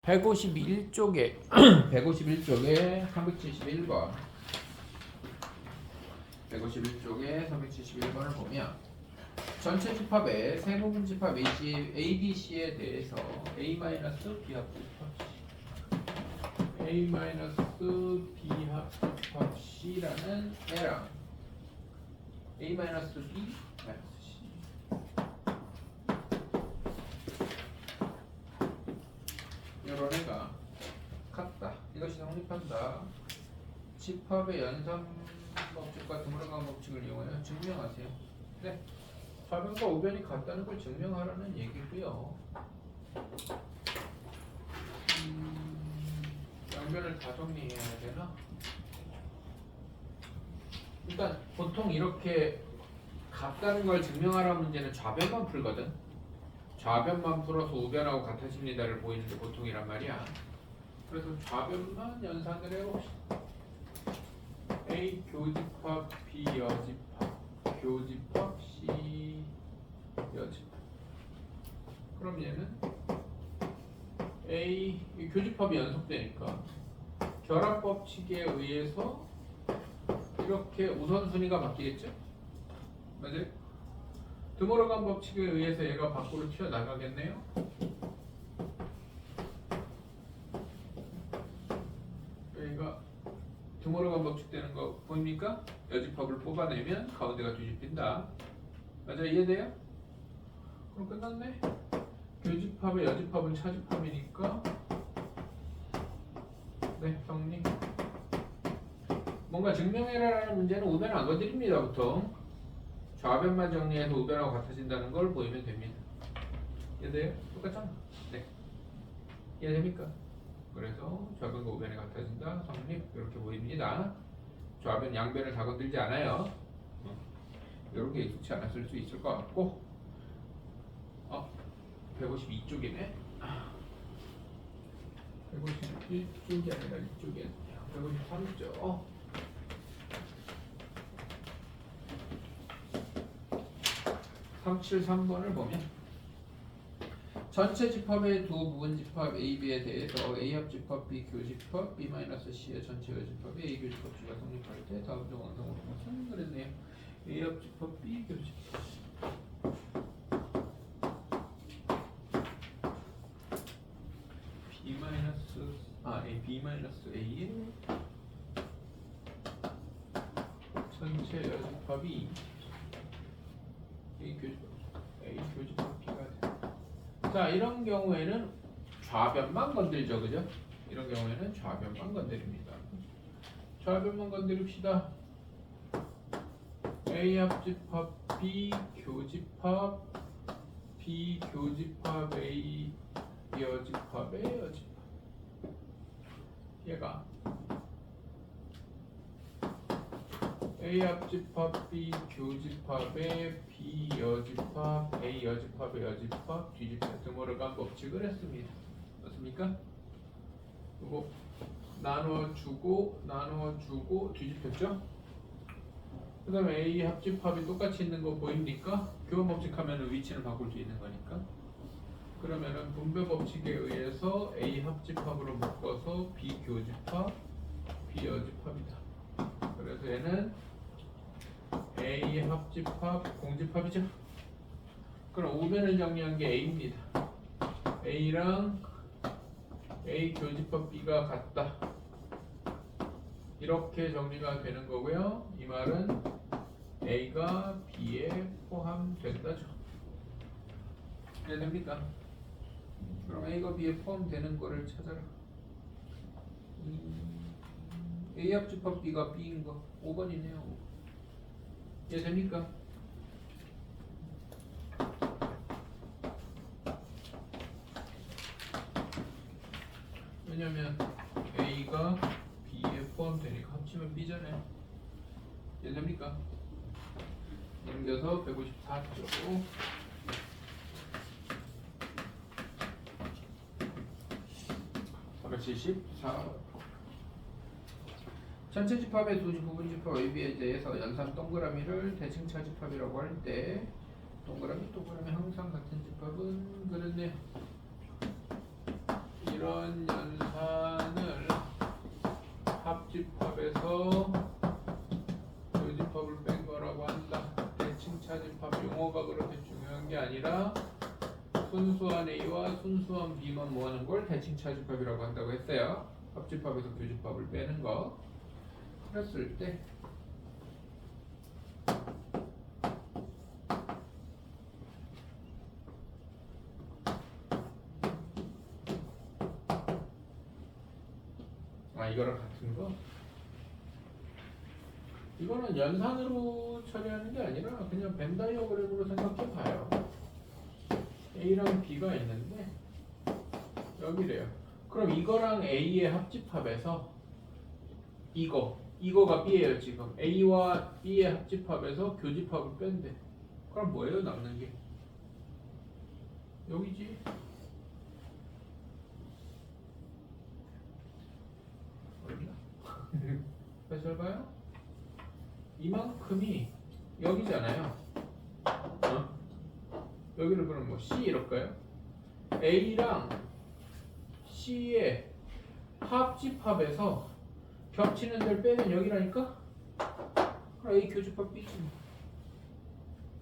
151쪽에 151쪽에 371번 151쪽에 371번을 보면 전체 집합의 세부분 집합 ABC에 대해서 A-B합 A-B합 C라는 애랑 A-B C 이런 애가 같다. 이것이 성립한다. 집합의 연산 법칙과 드물어간 법칙을 이용하여 증명하세요. 네, 좌변과 우변이 같다는 걸 증명하라는 얘기고요. 양변을 다 정리해야 되나? 일단 보통 이렇게 같다는 걸 증명하라 문제는 좌변만 풀거든. 좌변만 풀어서 우변하고 같아집니다를 보이는 게 보통이란 말이야. 그래서 좌변만 연산을 해봅시다. A 교집합 B 여집합 교집합 C 여집합. 그럼 얘는 A 교집합이 연속되니까 결합 법칙에 의해서 이렇게 우선순위가 바뀌겠죠? 맞아요? 드모르간 법칙에 의해서 얘가 밖으로 튀어나가겠네요. 여기가 드모르간 법칙 되는 거 보입니까? 여집합을 뽑아내면 가운데가 뒤집힌다. 맞아, 이해돼요? 그럼 끝났네. 교집합의 여집합은 차집합이니까 네, 정리. 뭔가 증명해라라는 문제는 우변을 안 건드립니다. 보통 좌변만 정리해서 우변하고 같아진다는 걸 보이면 됩니다. 이해돼요? 똑같잖아. 네, 이해됩니까? 그래서 좌변과 우변이 같아진다. 성립. 이렇게 보입니다. 좌변 양변을 다 건들지 않아요. 이렇게 익숙치 않았을 수 있을 것 같고 152쪽이네. 151쪽이 아니라 이쪽이었네요. 153쪽. 373번을 보면 전체 집합의 두 부분 집합 A, B에 대해서 A 합집합, B 교집합, B-C의 전체 여집합이 A 교집합 C가 성립할 때 다음 중 완성으로 무슨 그랬네요. A 합집합, B 교집합 B-A의 전체 여집합이 A 교집합 B가 돼. 자, 이런 경우에는 좌변만 건들죠, 그죠? 이런 경우에는 좌변만 건드립니다. 좌변만 건드립시다. A 합집합 B 교집합 B 교집합 A 여집합의 여집합. 얘가 A 합집합 B 교집합의 B 여집합 A 여집합의 여집합 뒤집합 드모르간 법칙을 했습니다. 맞습니까? 그리고 나누어주고 뒤집혔죠? 그 다음에 A 합집합이 똑같이 있는 거 보입니까? 교환 법칙하면 위치는 바꿀 수 있는 거니까. 그러면은 분배 법칙에 의해서 A 합집합으로 묶어서 B 교집합 B 여집합이다. 그래서 얘는 A 합집합 공집합이죠. 그럼 우변을 정리한 게 A입니다. A랑 A 교집합 B가 같다. 이렇게 정리가 되는 거고요. 이 말은 A가 B에 포함된다죠. 이해됩니까? 그럼 A가 B에 포함되는 거를 찾아라. A 합집합 B가 B인 거 5번이네요. 이해됩니까? 왜냐면 A가 B에 포함되니까 합치면 B잖아요. 이해됩니까? 넘겨서 154쪽 374 전체 집합의 두 부분 집합 AB에 대해서 연산 동그라미를 대칭차 집합이라고 할 때 동그라미 항상 같은 집합은 그런데 이런 연산을 합집합에서 교집합을 뺀 거라고 한다. 대칭 차집합 용어가 그렇게 중요한 게 아니라 순수한 A와 순수한 B만 모으는 걸 대칭 차집합이라고 한다고 했어요. 합집합에서 교집합을 빼는 거. 그랬을 때 이거랑 같은 거? 이거는 연산으로 처리하는 게 아니라 그냥 벤 다이어그램으로 생각해 봐요. A랑 B가 있는데 여기래요. 그럼 이거랑 A의 합집합에서 이거가 B예요 지금. A와 B의 합집합에서 교집합을 뺀대. 그럼 뭐예요 남는 게? 여기지. 다시 해봐요. 이만큼이 여기잖아요. 여기를 그럼 뭐 C 이럴까요? A랑 C의 합집합에서 겹치는 데를 빼면 여기라니까? 그럼 A 교집합 B지.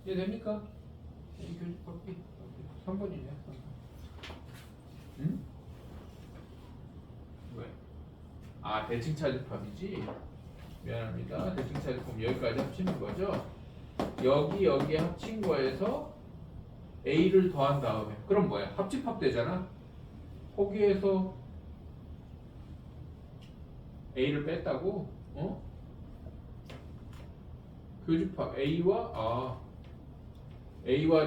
이해됩니까? A 교집합 B. 3번이네. 응? 왜? 대칭 차집합이지? 미안합니다. 대칭 차집합 여기까지 합치는 거죠? 여기에 합친 거에서 A를 더한 다음에 그럼 뭐야? 합집합 되잖아? 거기에서 A를 뺐다고? 교집합 A와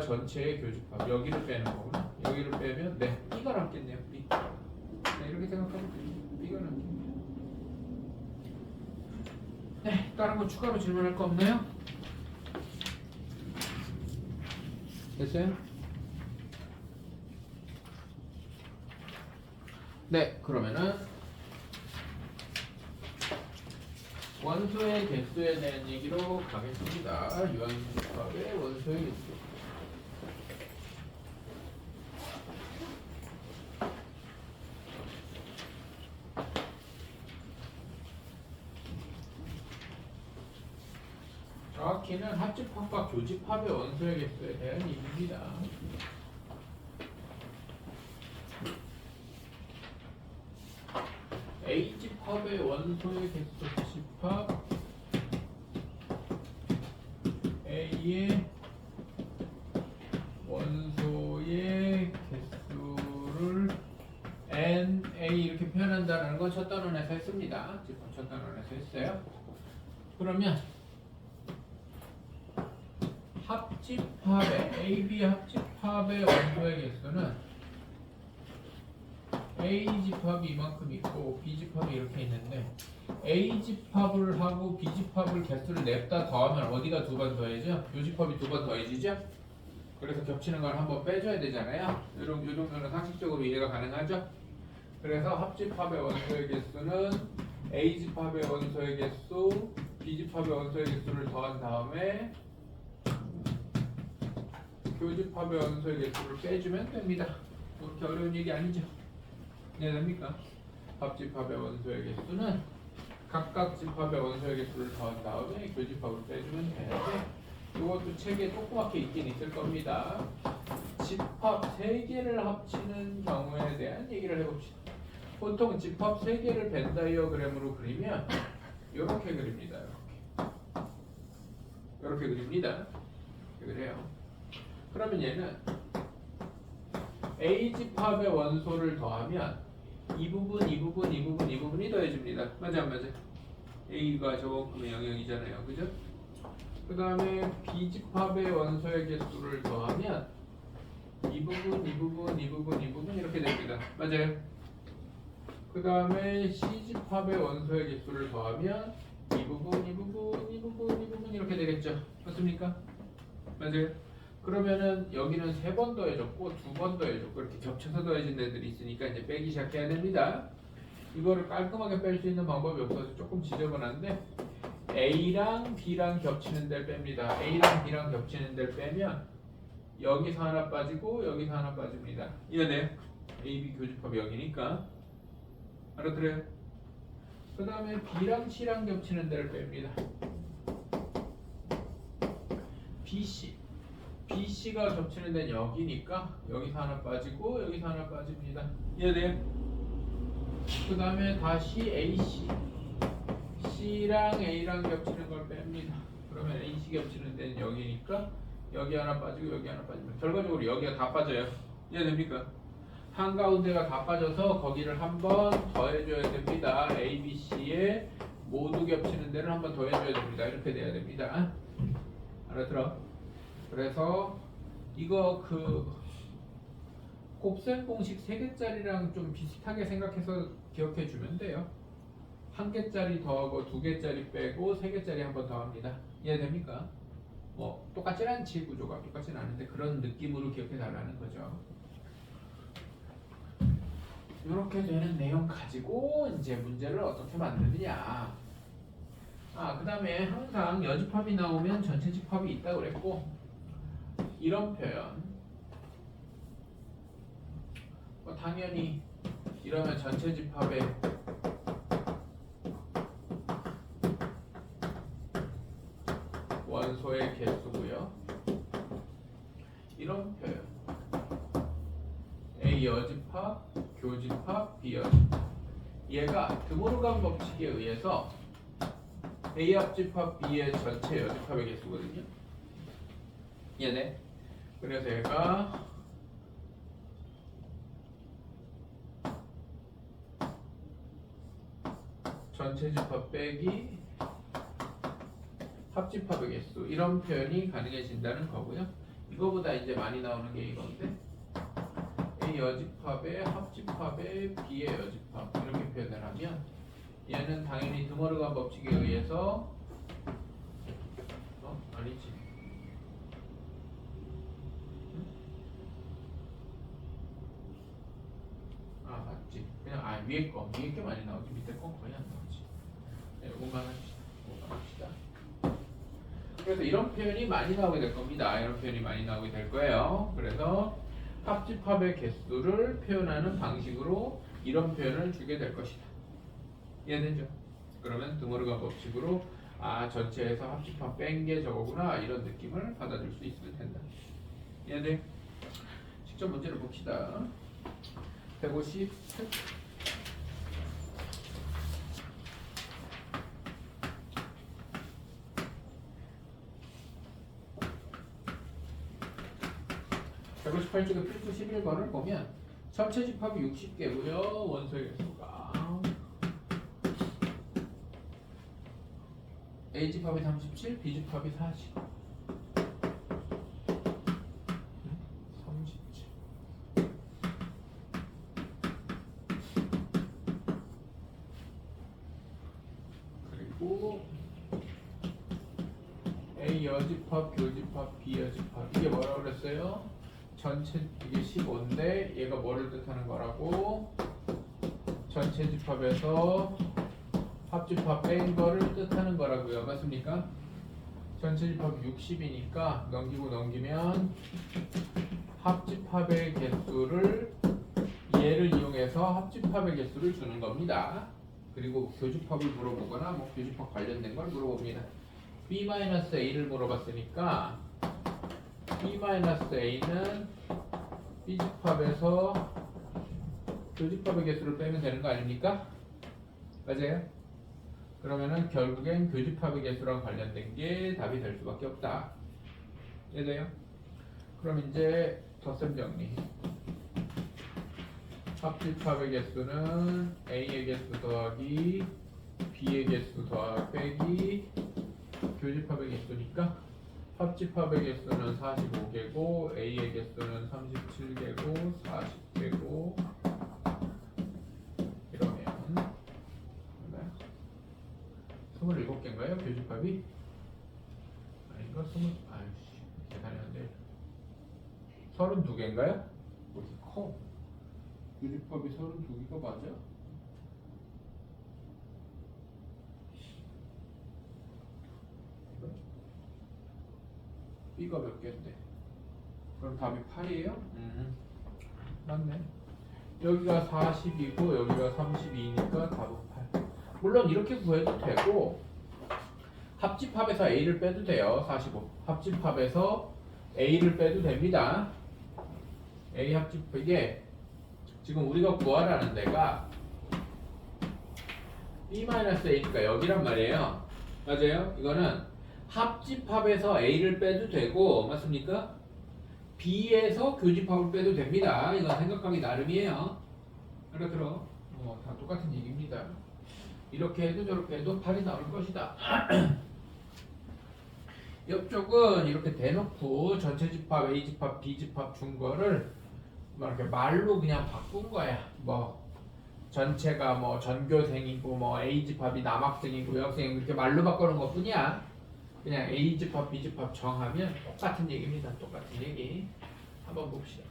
전체의 교집합 여기를 빼는 거구나. 여기를 빼면 B가 남겠네요. B. 이렇게 생각하면 B가 남겠네요. 다른 거 추가로 질문할 거 없나요? 됐어요? 그러면은 원소의 개수에 대한 얘기로 가겠습니다. 유한집합의 원소의 개수. 정확히는 합집합과 교집합의 원소의 개수에 대한 얘기입니다. A집합의 원소의 개수 집합 A의 원소의 개수를 NA 이렇게 표현한다는 건 첫 단원에서 했습니다. 지금 첫 단원에서 했어요. 그러면 합집합의 AB 합집합의 원소의 개수는 A집합이 이만큼 있고 B집합이 이렇게 있는데 A집합을 하고 B집합을 개수를 냅다 더하면 어디가 두 번 더해져? 요집합이 두 번 더해지죠? 그래서 겹치는 걸 한번 빼줘야 되잖아요. 이 정도는 상식적으로 이해가 가능하죠? 그래서 합집합의 원소의 개수는 A집합의 원소의 개수, B집합의 원소의 개수를 더한 다음에 교집합의 원소의 개수를 빼주면 됩니다. 그렇게 어려운 얘기 아니죠? 이해됩니까? 합집합의 원소의 개수는 각각 집합의 원소의 개수를 더한 다음에 교집합을 빼주면 되는데 이것도 책에 조그맣게 있긴 있을 겁니다. 집합 3개를 합치는 경우에 대한 얘기를 해봅시다. 보통 집합 3개를 벤 다이어그램으로 그리면 이렇게 그립니다. 이렇게 그립니다. 그래요. 그러면 얘는 A집합의 원소를 더하면 이 부분이 더해집니다. 맞아 안 맞아? A가 저만큼의 영역이잖아요. 그죠? 그 다음에 B집합의 원소의 개수를 더하면 이 부분 이렇게 됩니다. 맞아요? 그 다음에 C집합의 원소의 개수를 더하면 이 부분 이렇게 되겠죠. 맞습니까? 맞아요? 그러면은 여기는 3번 더해졌고 2번 더해졌고 이렇게 겹쳐서 더해진 애들이 있으니까 이제 빼기 시작해야 됩니다. 이거를 깔끔하게 뺄 수 있는 방법이 없어서 조금 지저분한데 A랑 B랑 겹치는 데를 뺍니다. A랑 B랑 겹치는 데를 빼면 여기서 하나 빠지고 여기서 하나 빠집니다. 이해돼요? AB 교집합이 0이니까 알아들어요? 그 다음에 B랑 C랑 겹치는 데를 뺍니다. BC가 겹치는 데는 여기니까 여기서 하나 빠지고 여기서 하나 빠집니다. 이해돼요? 그 다음에 다시 C랑 A랑 겹치는 걸 뺍니다. 그러면 AC 겹치는 데는 여기니까 여기 하나 빠지고 여기 하나 빠집니다. 결과적으로 여기가 다 빠져요. 이해됩니까? 한가운데가 다 빠져서 거기를 한 번 더 해줘야 됩니다. A, B, C에 모두 겹치는 데를 한 번 더 해줘야 됩니다. 이렇게 돼야 됩니다. 알아들어? 그래서 이거 곱셈 공식 3개짜리랑 좀 비슷하게 생각해서 기억해 주면 돼요. 1개짜리 더하고 2개짜리 빼고 3개짜리 한 번 더 합니다. 이해됩니까? 뭐 똑같진 않지, 구조가 똑같진 않은데 그런 느낌으로 기억해 달라는 거죠. 이렇게 되는 내용 가지고 이제 문제를 어떻게 만드느냐. 그 다음에 항상 여집합이 나오면 전체 집합이 있다고 그랬고, 이런 표현 당연히 이러면 전체 집합의 원소의 개수고요. 이런 표현 A 여집합, 교집합, B 여집합. 얘가 드모르간 법칙에 의해서 A 합집합 B의 전체 여집합의 개수거든요. 얘네. 그래서 얘가 전체 집합 빼기 합집합의 개수, 이런 표현이 가능해진다는 거고요. 이거보다 이제 많이 나오는 게 이건데, A 여집합의 합집합의 B의 여집합 이렇게 표현을 하면 얘는 당연히 드모르간 법칙에 의해서 아니지. 맞지. 그냥 위에 게 많이 나오지 밑에 건 거의 안 나오지. 네, 5만 합시다. 그래서 이런 표현이 많이 나오게 될 겁니다. 이런 표현이 많이 나오게 될 거예요. 그래서 합집합의 개수를 표현하는 방식으로 이런 표현을 주게 될 것이다. 이해되죠? 그러면 드모르간 법칙으로 전체에서 합집합 뺀 게 저거구나, 이런 느낌을 받아줄 수 있으면 된다. 이해돼? 직접 문제를 봅시다. 158. 쪽에 필수 11번을 보면 전체 집합이 60개고요. 원소의 개수가 A 집합이 37, B 집합이 40. 37. 그리고 A 여집합, 교집합, B 여집합, 이게 뭐라고 그랬어요? 전체 이게 15인데 얘가 뭐를 뜻하는 거라고? 전체 집합에서 합집합 뺀 거를 뜻하는 거라고요. 맞습니까? 전체 집합이 60이니까 넘기고 넘기면 합집합의 개수를 얘를 이용해서 합집합의 개수를 주는 겁니다. 그리고 교집합을 물어보거나 뭐 교집합 관련된 걸 물어봅니다. B-A를 물어봤으니까 B-A는 B집합에서 교집합의 개수를 빼면 되는 거 아닙니까? 맞아요? 그러면은 결국엔 교집합의 개수랑 관련된 게 답이 될 수밖에 없다. 이해돼요? 그럼 이제 덧셈 정리. 합집합의 개수는 A의 개수 더하기 B의 개수 더하기 빼기 교집합의 개수니까 합집합의 개수는 45개고 A의 개수는 37개고 40개고 이러면 27개인가요? 교집합이? 아닌가? 계산이 안 돼. 32개인가요? 뭐 이렇게 커? 교집합이 32개가 맞아? B가 몇 개인데? 그럼 답이 8이에요? 맞네. 여기가 40이고 여기가 32니까 답은 8. 물론 이렇게 구해도 되고 합집합에서 A를 빼도 돼요. 45. 합집합에서 A를 빼도 됩니다. A 합집 이게 지금 우리가 구하라는 데가 B-A니까 여기란 말이에요. 맞아요? 이거는 합집합에서 A를 빼도 되고 맞습니까? B에서 교집합을 빼도 됩니다. 이건 생각하기 나름이에요. 알아들어? 다 똑같은 얘기입니다. 이렇게 해도 저렇게 해도 8이 나올 것이다. 옆쪽은 이렇게 대놓고 전체 집합, A 집합, B 집합 준 거를 뭐 이렇게 말로 그냥 바꾼 거야. 뭐 전체가 뭐 전교생이고 뭐 A 집합이 남학생이고 여학생이고 이렇게 말로 바꾸는 것뿐이야. 그냥 A 집합, B 집합 정하면 똑같은 얘기입니다. 똑같은 얘기. 한번 봅시다.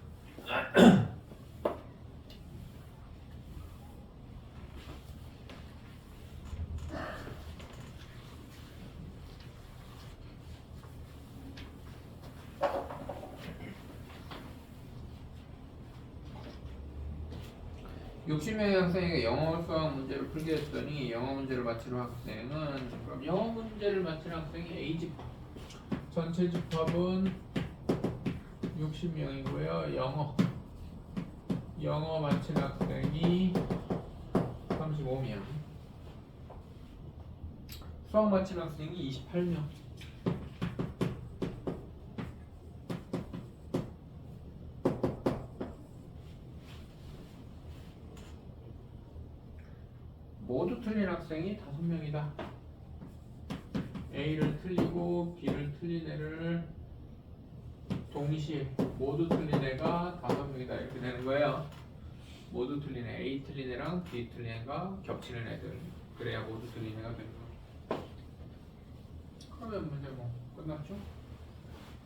욕심 명의 학생에게 영어 수학 문제를 풀게 했더니 영어 문제를 맞히는 학생은 그럼 영어 문제를 맞히는 학생이 A 집합 전체 집합은 60명이고요. 영어 맞히는 학생이 35명 수학 맞히는 학생이 28명 모두 틀린 학생이 5명이다. A를 틀리고 B를 틀린 애를 동시에 모두 틀린 애가 5명이다. 이렇게 되는 거예요. 모두 틀린 애, A 틀린 애랑 B 틀린 애가 겹치는 애들. 그래야 모두 틀린 애가 되는 거예요. 그러면 문제 뭐 끝났죠?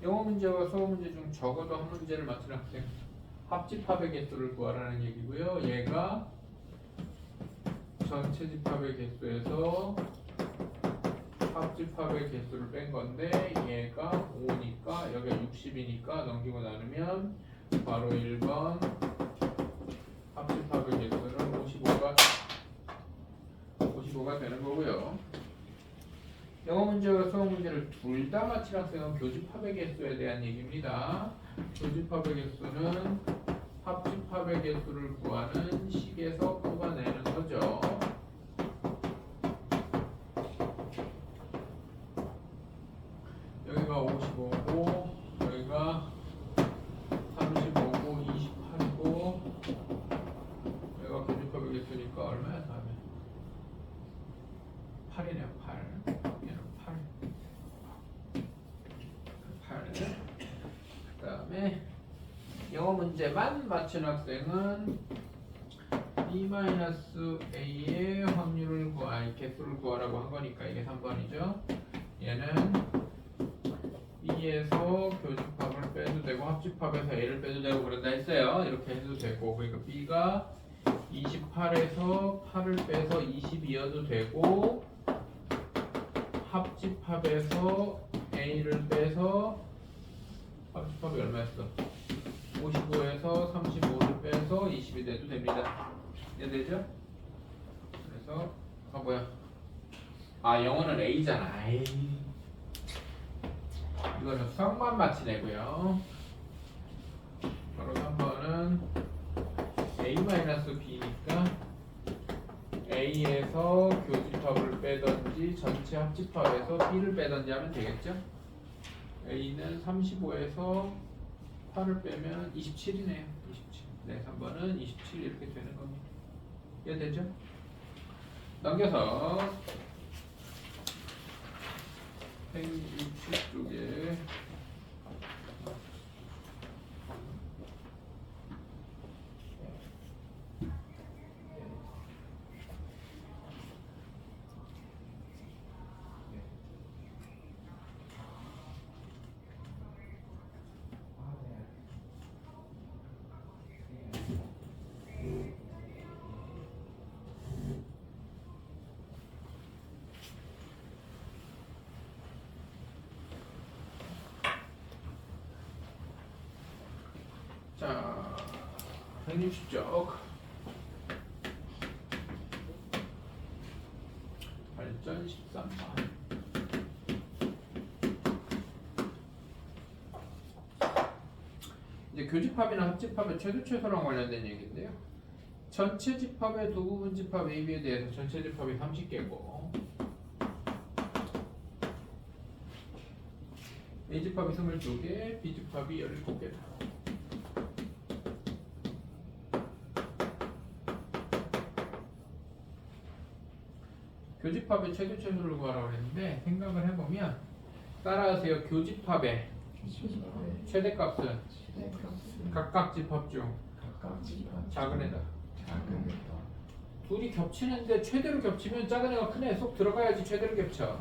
영어 문제와 수어 문제 중 적어도 한 문제를 맞히는 학생. 합집합의 개수를 구하라는 얘기고요. 얘가 전체 집합의 개수에서 합집합의 개수를 뺀 건데 얘가 5니까 여기가 60이니까 넘기고 나누면 바로 1번 합집합의 개수는 55가 되는 거고요. 영어 문제와 수어 문제를 둘 다 맞힌 학생은 교집합의 개수에 대한 얘기입니다. 교집합의 개수는 합집합의 개수를 구하는 식에서 뽑아내는 거죠. 여기가 55고 여기가 35고 28이고 여기가 교집합의 개수니까 얼마야 다음에 8이네요. 8 얘는 8 그 다음에 영어 문제만 맞춘 학생은 B-A의 확률을 개수를 구하라고 한 거니까 이게 3번이죠. 얘는 B에서 교집합을 빼도 되고 합집합에서 A를 빼도 되고 그런다 했어요. 이렇게 해도 되고 그러니까 B가 28에서 8을 빼서 22여도 되고 합집합에서 A를 빼서 합집합이 얼마였어? 55에서 35를 빼서 20이 돼도 됩니다. 이해되죠? 그래서 영어는 A잖아. 이거는 수학만 맞힌 애고요. 바로 3번은 A-B니까 A에서 교집합을 빼던지 전체 합집합에서 B를 빼던지 하면 되겠죠? A는 35에서 8을 빼면 27이네요. 27. 네, 3번은 27 이렇게 되는 겁니다. 이해되죠? 넘겨서 167쪽에 자, 160쪽 2013번. 이제 교집합이나 합집합의 최대 최소랑 관련된 얘기인데요. 전체 집합의 두 부분 집합 A, B에 대해서 전체 집합이 30개고 A 집합이 22개, B 집합이 17개다. 교집합의 최대 최소를 구하라고 했는데 생각을 해보면 따라하세요. 교집합의 최대값은 각각 집합 중 작은 애다. 둘이 겹치는데 최대로 겹치면 작은 애가 큰 애 쏙 들어가야지 최대로 겹쳐.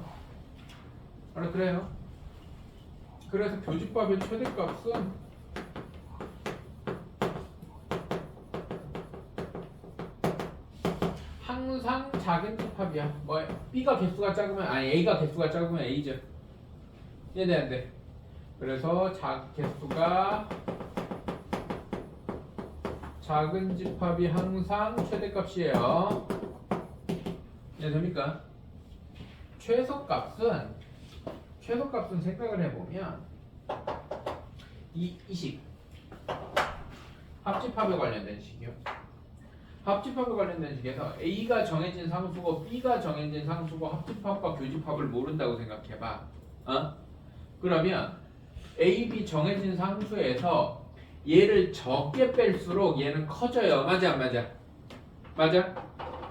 그래요? 그래서 교집합의 최대값은 항상 작은 집합이야. 뭐 B가 개수가 작으면 A가 개수가 작으면 A죠. 이해돼 안 돼? 그래서 개수가 작은 집합이 항상 최대값이에요. 이해됩니까? 최소값은 생각을 해보면 이 식 합집합에 관련된 식이요. 합집합에 관련된 식에서 A가 정해진 상수고 B가 정해진 상수고 합집합과 교집합을 모른다고 생각해봐. 그러면 A, B 정해진 상수에서 얘를 적게 뺄수록 얘는 커져요. 맞아 안 맞아? 맞아?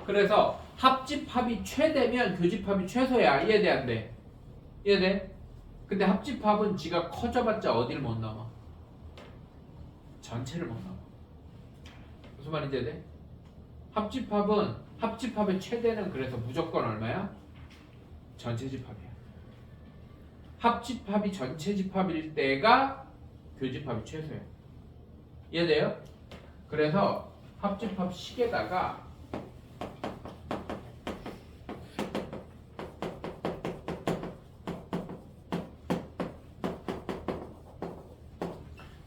그래서 합집합이 최대면 교집합이 최소야. 이해돼 안 돼? 이해돼? 근데 합집합은 지가 커져봤자 어디를 못 넘어? 전체를 못 넘어. 무슨 말인지 이해돼? 합집합의 최대는 그래서 무조건 얼마야? 전체 집합이야. 합집합이 전체 집합일 때가 교집합이 최소야. 이해돼요? 그래서 합집합 식에다가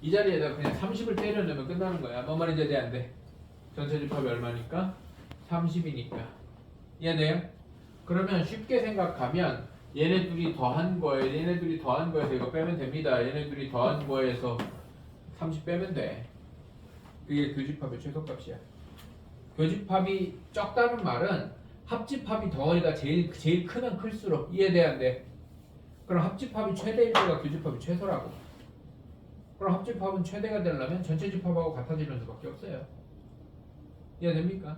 이 자리에다 그냥 30을 때려 넣으면 끝나는 거야. 뭔 말인지 이해 안 돼? 전체 집합이 얼마니까? 30이니까. 이해돼요? 그러면 쉽게 생각하면 얘네 둘이 더한 거에서 이거 빼면 됩니다. 얘네 둘이 더한 거에서 30 빼면 돼. 그게 교집합의 최소값이야. 교집합이 적다는 말은 합집합이 덩어리가 제일 크면 클수록. 이해돼 안 돼? 그럼 합집합이 최대일 때가 교집합이 최소라고. 그럼 합집합은 최대가 되려면 전체 집합하고 같아지는 수밖에 없어요. 이해됩니까?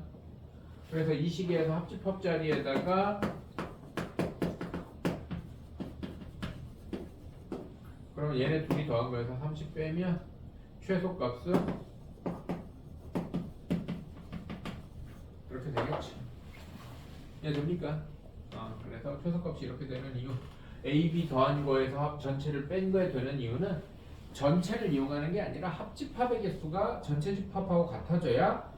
그래서 이 시기에서 합집합 자리에다가 그럼 얘네 둘이 더한 거에서 30 빼면 최소값은 이렇게 되겠지. 이해됩니까? 그래서 최소값이 이렇게 되는 이유 A, B 더한 거에서 전체를 뺀 거에 되는 이유는 전체를 이용하는 게 아니라 합집합의 개수가 전체 집합하고 같아져야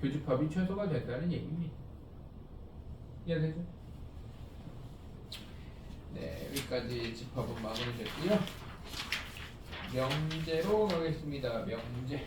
교집합이 최소가 된다는 얘기입니다. 이해되죠? 네, 여기까지 집합은 마무리됐고요. 명제로 가겠습니다. 명제.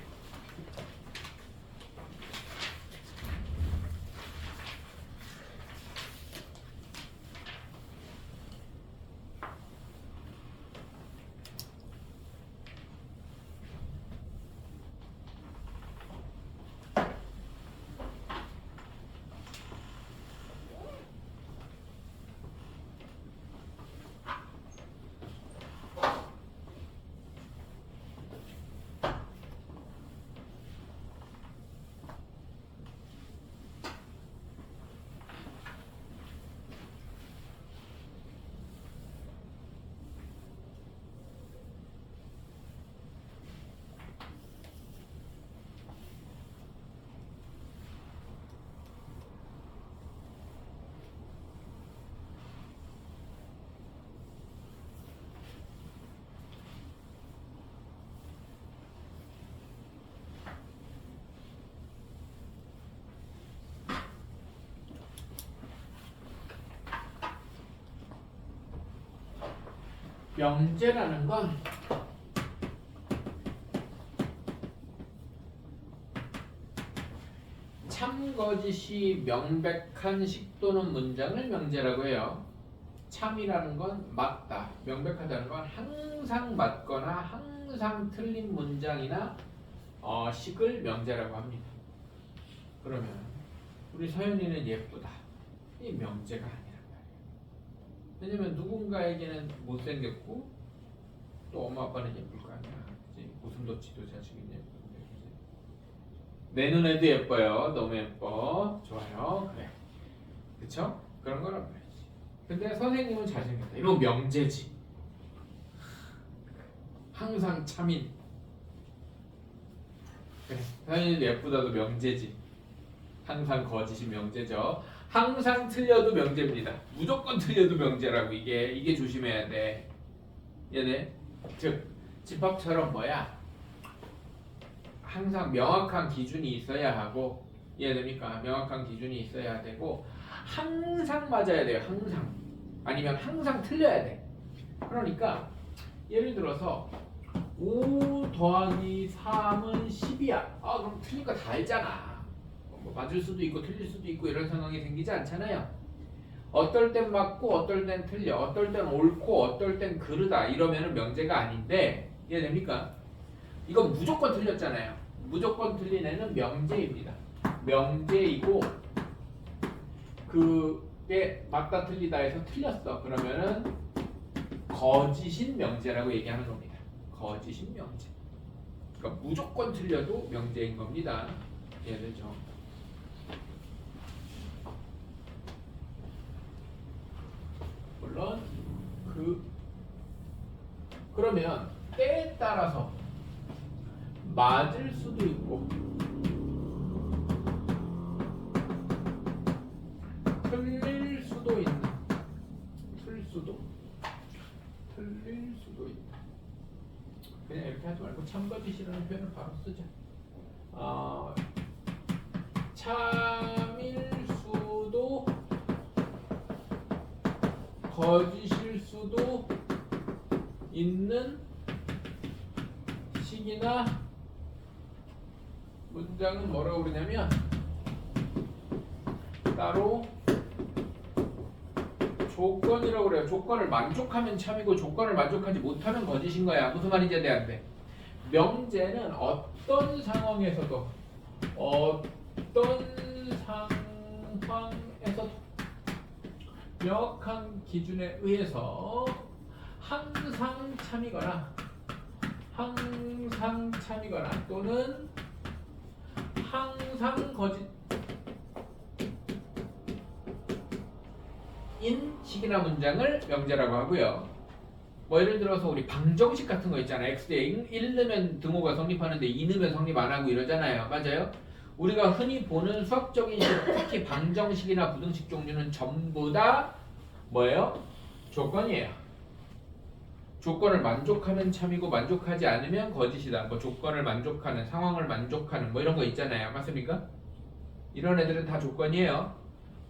명제라는 건 참거짓 거짓이 명백한 식 또는 문장을 명제라고 해요. 참이라는 건 맞다, 명백하다는 건 항상 맞거나 항상 틀린 문장이나 식을 명제라고 합니다. 그러면 우리 서연이는 예쁘다, 이 명제가 아니란 말이에요. 왜냐면 누군가에게는 못생겼고 또 엄마 아빠는 예쁠 거 아니야. 그치? 고슴도치도 자식은 예쁜데, 그치? 내 눈에도 예뻐요. 너무 예뻐. 좋아요. 그래. 그쵸? 그런 거란 말이지. 근데 선생님은 잘생겼다. 이거 명제지. 항상 참인. 그래. 서연이도 예쁘다도 명제지. 항상 거짓이 명제죠. 항상 틀려도 명제입니다. 무조건 틀려도 명제라고. 이게 조심해야 돼. 얘네. 즉 집합처럼 뭐야? 항상 명확한 기준이 있어야 하고, 이해됩니까? 명확한 기준이 있어야 되고 항상 맞아야 돼요. 항상. 아니면 항상 틀려야 돼. 그러니까 예를 들어서 5 더하기 3은 10이야. 그럼 틀린 거 다 알잖아. 뭐 맞을 수도 있고 틀릴 수도 있고 이런 상황이 생기지 않잖아요. 어떨 땐 맞고 어떨 땐 틀려, 어떨 땐 옳고 어떨 땐 그르다, 이러면은 명제가 아닌데, 이해됩니까? 이건 무조건 틀렸잖아요. 무조건 틀린 애는 명제입니다. 명제이고 그게 맞다 틀리다 해서 틀렸어. 그러면은 거짓인 명제라고 얘기하는 겁니다. 거짓인 명제. 그러니까 무조건 틀려도 명제인 겁니다. 이해되죠? 물론 그러면 때에 따라서 맞을 수도 있고 틀릴 수도 있는, 틀릴 수도 있다. 그냥 이렇게 하지 말고 참거짓이라는 표현을 바로 쓰자. 참일 수도 거짓일 수도 있는 식이나 문장은 뭐라고 그러냐면 따로 조건이라고 그래요. 조건을 만족하면 참이고 조건을 만족하지 못하면 거짓인 거야. 무슨 말인지 이해돼야 돼. 명제는 어떤 상황에서도 명확한 기준에 의해서 항상 참이거나 또는 항상 거짓인 식이나 문장을 명제라고 하고요. 뭐 예를 들어서 우리 방정식 같은 거 있잖아요. x에 1 넣으면 등호가 성립하는데 2 넣으면 성립 안 하고 이러잖아요. 맞아요? 우리가 흔히 보는 수학적인 식, 특히 방정식이나 부등식 종류는 전부 다 뭐예요? 조건이에요. 조건을 만족하면 참이고 만족하지 않으면 거짓이다. 뭐 조건을 만족하는, 상황을 만족하는 뭐 이런 거 있잖아요. 맞습니까? 이런 애들은 다 조건이에요.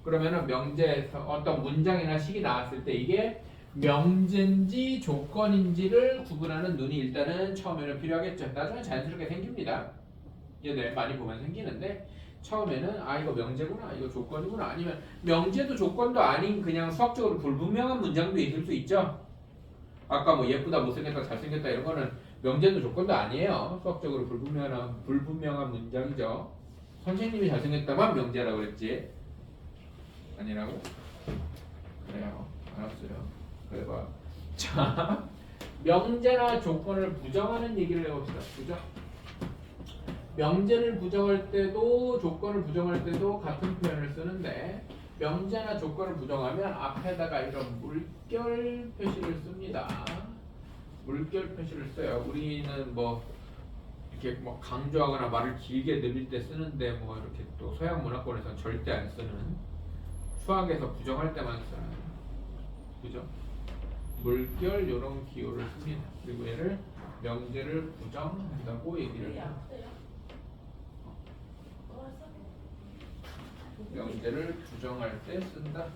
그러면은 명제에서 어떤 문장이나 식이 나왔을 때 이게 명제인지 조건인지를 구분하는 눈이 일단은 처음에는 필요하겠죠. 나중에 자연스럽게 생깁니다. 얘네 많이 보면 생기는데 처음에는 이거 명제구나, 이거 조건이구나, 아니면 명제도 조건도 아닌 그냥 수학적으로 불분명한 문장도 있을 수 있죠. 아까 뭐 예쁘다, 못생겼다, 잘생겼다 이런 거는 명제도 조건도 아니에요. 수학적으로 불분명한 문장이죠. 선생님이 잘생겼다만 명제라고 그랬지. 아니라고? 그래요. 알았어요. 그래봐. 자, 명제나 조건을 부정하는 얘기를 해봅시다. 부정. 명제를 부정할 때도 조건을 부정할 때도 같은 표현을 쓰는데 명제나 조건을 부정하면 앞에다가 이런 물결 표시를 씁니다. 물결 표시를 써요. 우리는 뭐 이렇게 뭐 강조하거나 말을 길게 늘릴 때 쓰는데 뭐 이렇게 또 서양 문화권에서는 절대 안 쓰는, 수학에서 부정할 때만 쓰는, 그죠? 물결 이런 기호를 씁니다. 그리고 얘를 명제를 부정한다고 얘기를 해요. 명제를 부정할 때 쓴다.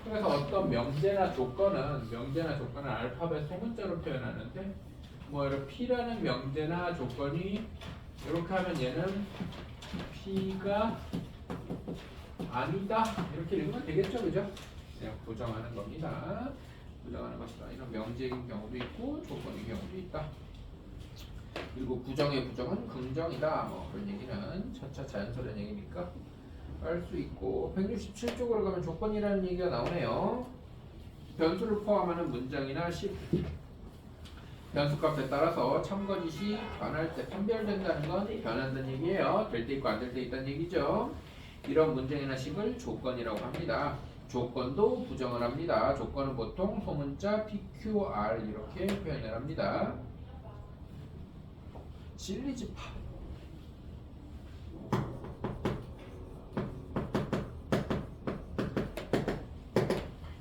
그래서 어떤 명제나 조건은 알파벳 소문자로 표현하는데 뭐 이렇게 P라는 명제나 조건이 이렇게 하면 얘는 P가 아니다 이렇게 읽으면 되겠죠, 그죠? 그냥 부정하는 겁니다. 부정하는 것이다. 이런 명제인 경우도 있고 조건인 경우도 있다. 그리고 부정의 부정은 긍정이다. 뭐 그런 얘기는 차차 자연스러운 얘기니까 할 수 있고 167쪽으로 가면 조건이라는 얘기가 나오네요. 변수를 포함하는 문장이나 시 변수값에 따라서 참거짓이 변할 때 판별된다는 건 변한다는 얘기예요. 될 때 있고 안 될 때 있다는 얘기죠. 이런 문장이나 식을 조건이라고 합니다. 조건도 부정을 합니다. 조건은 보통 소문자 PQR 이렇게 표현을 합니다. 진리집합.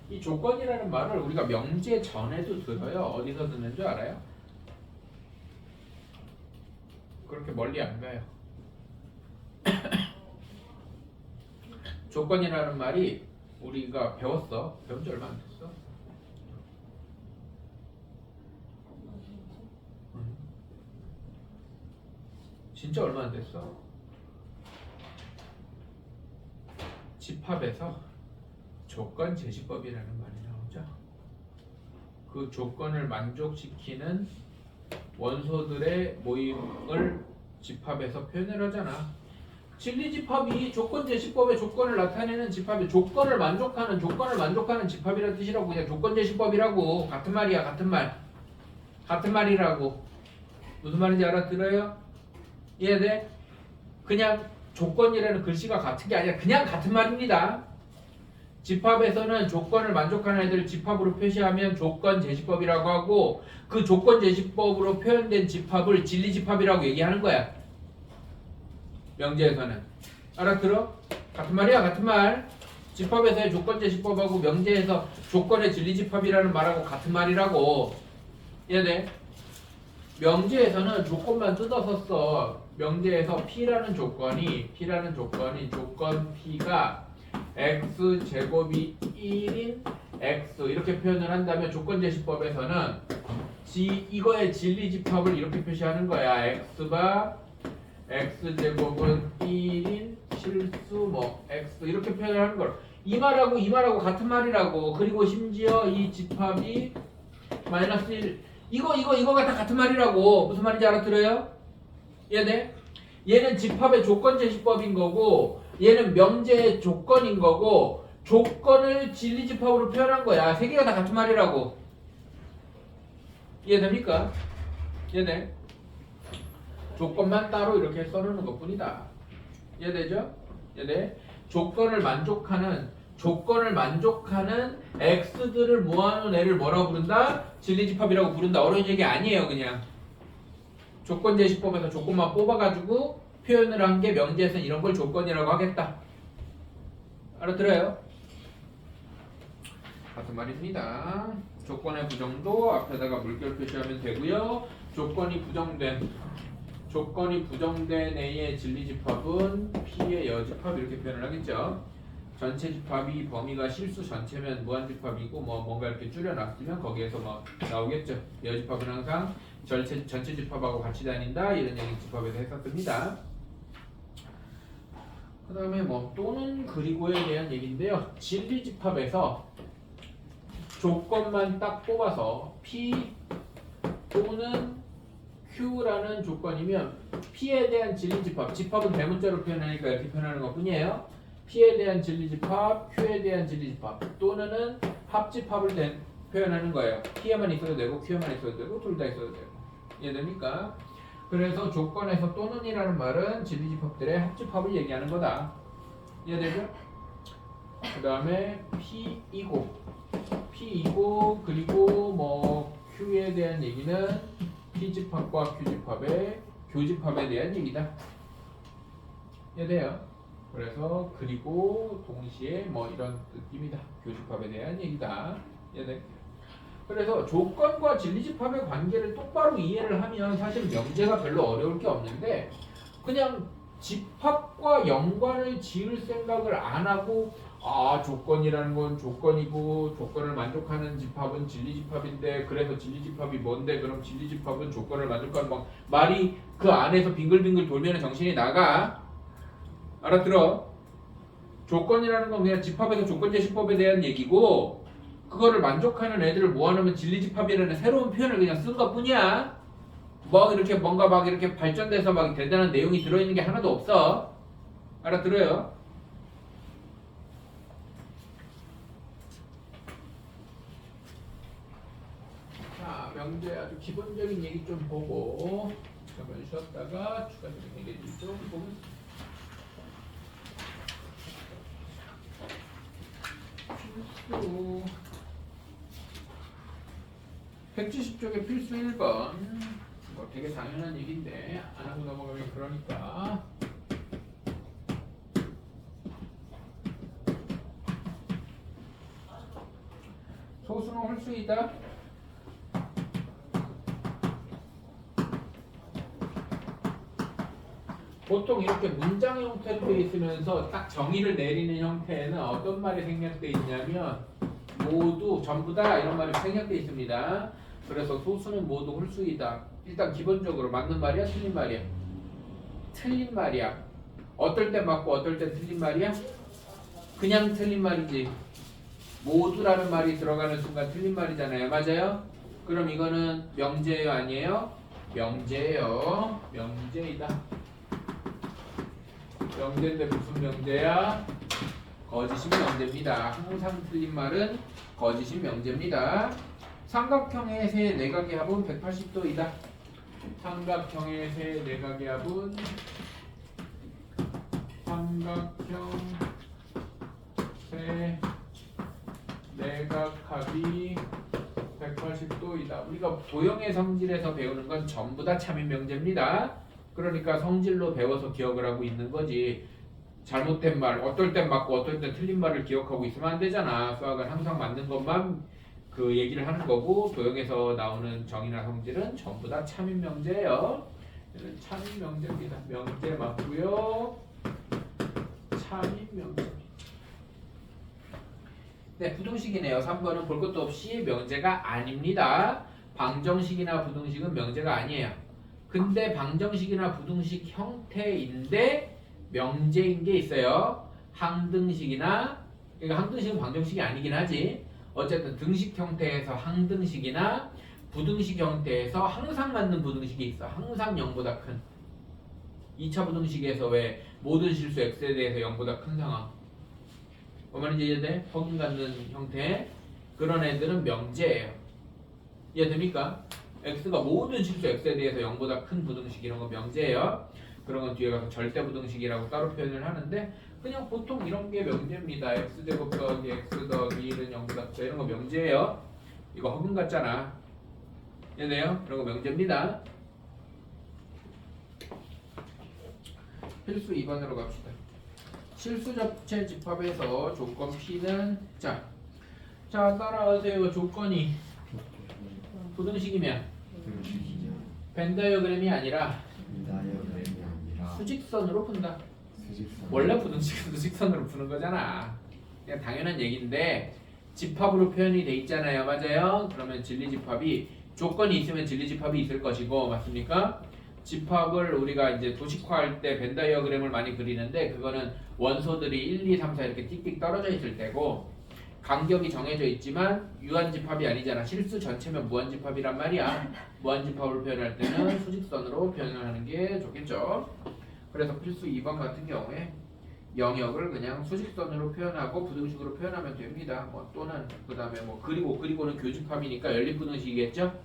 이 조건이라는 말을 우리가 명제 전에도 들어요. 어디서 듣는 줄 알아요? 그렇게 멀리 안 가요. 조건이라는 말이 우리가 배웠어. 배운 지 얼마 안 됐어. 진짜 얼마 안 됐어. 집합에서 조건 제시법이라는 말이 나오죠. 그 조건을 만족시키는 원소들의 모임을 집합에서 표현을 하잖아. 진리집합이 조건 제시법의 조건을 나타내는 집합이 조건을 만족하는 집합이라는 뜻이라고. 그냥 조건 제시법이라고. 같은 말이야. 같은 말. 같은 말이라고. 무슨 말인지 알아들어요? 이해돼? 그냥 조건이라는 글씨가 같은 게 아니라 그냥 같은 말입니다. 집합에서는 조건을 만족하는 애들을 집합으로 표시하면 조건 제시법이라고 하고, 그 조건 제시법으로 표현된 집합을 진리집합이라고 얘기하는 거야. 명제에서는. 알아들어? 같은 말이야. 같은 말. 집합에서의 조건 제시법하고 명제에서 조건의 진리집합이라는 말하고 같은 말이라고. 이해돼? 명제에서는 조건만 뜯어서 써. 명제에서 P라는 조건이 조건 P가 X제곱이 1인 X 이렇게 표현을 한다면 조건 제시법에서는 이거의 진리집합을 이렇게 표시하는 거야. X가 X제곱은 1인 실수 뭐 X 이렇게 표현을 하는 거야. 이 말하고 같은 말이라고. 그리고 심지어 이 집합이 마이너스 1 이거가 다 같은 말이라고. 무슨 말인지 알아들어요? 얘네? 얘는 집합의 조건 제시법인 거고 얘는 명제의 조건인 거고 조건을 진리집합으로 표현한 거야. 세 개가 다 같은 말이라고. 이해됩니까? 얘네? 조건만 따로 이렇게 써놓는 것뿐이다. 이해되죠? 얘네? 조건을 만족하는 X들을 모아놓은 애를 뭐라고 부른다? 진리집합이라고 부른다. 어려운 얘기 아니에요. 그냥 조건 제시법에서 조건만 뽑아가지고 표현을 한 게 명제에서는 이런 걸 조건이라고 하겠다. 알아들어요? 같은 말입니다. 조건의 부정도 앞에다가 물결 표시하면 되고요. 조건이 부정된 A의 진리집합은 P의 여집합 이렇게 표현을 하겠죠. 전체 집합이 범위가 실수 전체면 무한집합이고 뭐 뭔가 이렇게 줄여놨으면 거기에서 뭐 나오겠죠. 여집합은 항상 전체 집합하고 같이 다닌다 이런 얘기 집합에서 했었습니다. 그 다음에 뭐 또는 그리고에 대한 얘기인데요. 진리집합에서 조건만 딱 뽑아서 P 또는 Q라는 조건이면 P에 대한 진리집합, 집합은 대문자로 표현하니까 이렇게 표현하는 것 뿐이에요. P에 대한 진리집합, Q에 대한 진리집합 또는 합집합을 표현하는 거예요. P에만 있어도 되고 Q에만 있어도 되고 둘 다 있어도 되고. 이해됩니까? 그래서 조건에서 또는이라는 말은 진리집합들의 합집합을 얘기하는 거다. 이해되죠? 그 다음에 P이고 그리고 뭐 Q에 대한 얘기는 P집합과 Q집합의 교집합에 대한 얘기다. 이해돼요? 그래서 그리고 동시에 뭐 이런 느낌이다. 교집합에 대한 얘기다. 이해돼? 그래서 조건과 진리집합의 관계를 똑바로 이해를 하면 사실 명제가 별로 어려울 게 없는데 그냥 집합과 연관을 지을 생각을 안 하고 조건이라는 건 조건이고 조건을 만족하는 집합은 진리집합인데 그래서 진리집합이 뭔데 그럼 진리집합은 조건을 만족하는 막 말이 그 안에서 빙글빙글 돌면 정신이 나가. 알아들어? 조건이라는 건 그냥 집합에서 조건제시법에 대한 얘기고 그거를 만족하는 애들을 모아놓으면 진리집합이라는 새로운 표현을 그냥 쓴 것뿐이야. 뭐 이렇게 뭔가 막 이렇게 발전돼서 막 대단한 내용이 들어있는 게 하나도 없어. 알아들어요? 자, 명제 아주 기본적인 얘기 좀 보고 잠깐 쉬었다가 추가적인 얘기 좀 보고. 필수 170쪽에 필수 1번 뭐 되게 당연한 얘기인데 안 하고 넘어가면 그러니까 소수는 홀수이다. 보통 이렇게 문장 형태로 되어 있으면서 딱 정의를 내리는 형태에는 어떤 말이 생략되어 있냐면 모두 전부 다 이런 말이 생략되어 있습니다. 그래서 소수는 모두 홀수이다. 일단 기본적으로 맞는 말이야, 틀린 말이야? 틀린 말이야. 어떨 때 맞고 어떨 때 틀린 말이야? 그냥 틀린 말이지. 모두라는 말이 들어가는 순간 틀린 말이잖아요. 맞아요? 그럼 이거는 명제예요, 아니에요? 명제예요. 명제이다. 명제인데 무슨 명제야? 거짓인 명제입니다. 항상 틀린 말은 거짓인 명제입니다. 삼각형의 세 내각의 합은 180도이다. 삼각형의 세 내각의 합은 삼각형 세 내각합이 180도이다. 우리가 도형의 성질에서 배우는 건 전부 다 참인 명제입니다. 그러니까 성질로 배워서 기억을 하고 있는 거지. 잘못된 말, 어떨 땐 맞고 어떨 땐 틀린 말을 기억하고 있으면 안 되잖아. 수학은 항상 맞는 것만 그 얘기를 하는 거고 도형에서 나오는 정의나 성질은 전부 다 참인 명제예요. 얘는 참인 명제입니다. 명제 맞고요. 참인 명제. 네, 부등식이네요. 3번은 볼 것도 없이 명제가 아닙니다. 방정식이나 부등식은 명제가 아니에요. 근데 방정식이나 부등식 형태인데 명제인 게 있어요. 항등식이나 그러니까 항등식은 방정식이 아니긴 하지. 어쨌든 등식 형태에서 항등식이나 부등식 형태에서 항상 맞는 부등식이 있어. 항상 0보다 큰. 2차 부등식에서 왜 모든 실수 x에 대해서 0보다 큰 상황. 뭔 말인지 이해돼? 허균 갖는 형태. 그런 애들은 명제예요. 이해됩니까? x가 모든 실수 x에 대해서 0보다 큰 부등식 이런 거 명제예요. 그런 건 뒤에 가서 절대 부등식이라고 따로 표현을 하는데 그냥 보통 이런 게 명제입니다. x제곱 더하기 x 더하기 1은 0보다 크다 이런 거 명제예요. 이거 허균 같잖아. 이해돼요? 이런 거 명제입니다. 필수 2번으로 갑시다. 실수 접체 집합에서 조건 P는 자 따라하세요. 조건이 부등식이면 벤 다이어그램이 아니라 수직선으로 푼다. 원래 부등식은 수직선으로 푸는 거잖아. 그냥 당연한 얘기인데 집합으로 표현이 돼 있잖아요. 맞아요? 그러면 진리집합이 조건이 있으면 진리집합이 있을 것이고 맞습니까? 집합을 우리가 이제 도식화할 때 벤 다이어그램을 많이 그리는데 그거는 원소들이 1, 2, 3, 4 이렇게 띡띡 떨어져 있을 때고 간격이 정해져 있지만 유한집합이 아니잖아. 실수 전체면 무한집합이란 말이야. 무한집합을 표현할 때는 수직선으로 표현을 하는 게 좋겠죠. 그래서 필수 2번 같은 경우에 영역을 그냥 수직선으로 표현하고 부등식으로 표현하면 됩니다. 뭐 또는 그 다음에 뭐 그리고는 교집합이니까 연립부등식이겠죠.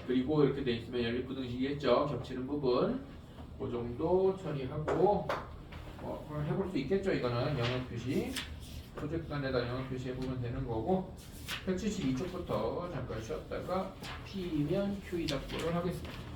그리고 이렇게 돼 있으면 연립부등식이겠죠. 겹치는 부분 그 정도 처리하고 뭐 해볼 수 있겠죠. 이거는 영역 표시 프로젝트안에다 영역 표시해보면 되는 거고 172쪽부터 잠깐 쉬었다가 P면 Q 이답고를 하겠습니다.